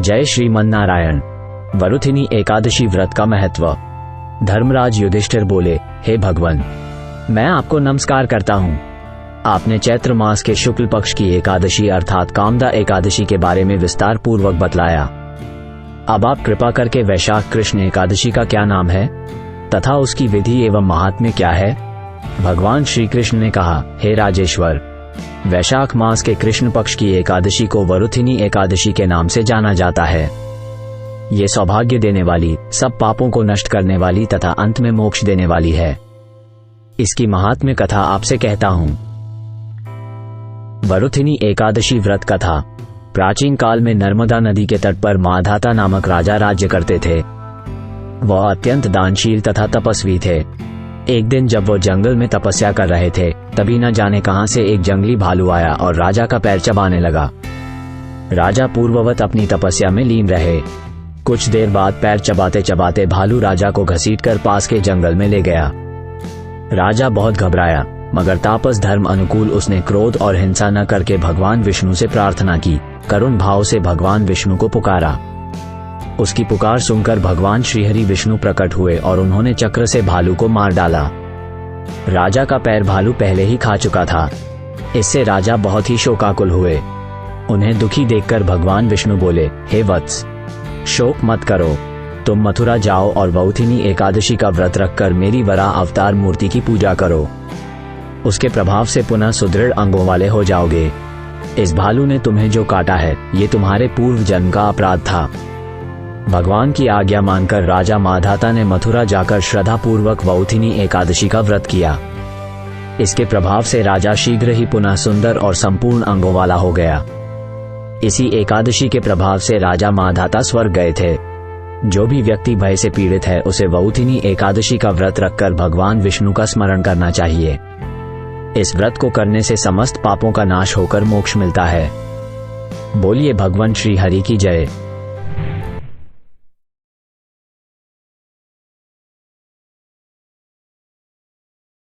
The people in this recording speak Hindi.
जय श्रीमन्नारायण। वरुथिनी एकादशी व्रत का महत्व। धर्मराज युधिष्ठिर बोले, हे भगवान, मैं आपको नमस्कार करता हूँ। आपने चैत्र मास के शुक्ल पक्ष की एकादशी अर्थात कामदा एकादशी के बारे में विस्तार पूर्वक बतलाया। अब आप कृपा करके वैशाख कृष्ण एकादशी का क्या नाम है तथा उसकी विधि एवं महात्म्य क्या है। भगवान श्री कृष्ण ने कहा, हे राजेश्वर, वैशाख मास के कृष्ण पक्ष की एकादशी को वरुथिनी एकादशी के नाम से जाना जाता है। ये सौभाग्य देने वाली, सब पापों को नष्ट करने वाली तथा अंत में मोक्ष देने वाली है। इसकी महात्म्य कथा आपसे कहता हूं। वरुथिनी एकादशी व्रत कथा। प्राचीन काल में नर्मदा नदी के तट पर माधाता नामक राजा राज्य करते थे। वह अत्यंत दानशील तथा तपस्वी थे। एक दिन जब वो जंगल में तपस्या कर रहे थे, तभी न जाने कहां से एक जंगली भालू आया और राजा का पैर चबाने लगा। राजा पूर्ववत अपनी तपस्या में लीन रहे। कुछ देर बाद पैर चबाते चबाते भालू राजा को घसीटकर पास के जंगल में ले गया। राजा बहुत घबराया, मगर तापस धर्म अनुकूल उसने क्रोध और हिंसा न करके भगवान विष्णु से प्रार्थना की। करुण भाव से भगवान विष्णु को पुकारा। उसकी पुकार सुनकर भगवान श्रीहरि विष्णु प्रकट हुए और उन्होंने चक्र से भालू को मार डाला। राजा का पैर भालू पहले ही खा चुका था। इससे राजा बहुत ही शोकाकुल हुए। उन्हें दुखी देखकर भगवान विष्णु बोले, हे वत्स, शोक मत करो। तुम मथुरा जाओ और वरुथिनी एकादशी का व्रत रखकर मेरी वराह अवतार मूर्ति की पूजा करो। उसके प्रभाव से पुनः सुदृढ़ अंगों वाले हो जाओगे। इस भालू ने तुम्हें जो काटा है, ये तुम्हारे पूर्व जन्म का अपराध था। भगवान की आज्ञा मानकर राजा माधाता ने मथुरा जाकर श्रद्धा पूर्वक वरुथिनी एकादशी का व्रत किया। इसके प्रभाव से राजा शीघ्र ही पुनः सुंदर और संपूर्ण अंगों वाला हो गया। इसी एकादशी के प्रभाव से राजा माधाता स्वर्ग गए थे। जो भी व्यक्ति भय से पीड़ित है, उसे वरुथिनी एकादशी का व्रत रखकर भगवान विष्णु का स्मरण करना चाहिए। इस व्रत को करने से समस्त पापों का नाश होकर मोक्ष मिलता है। बोलिए भगवान श्री हरि की जय।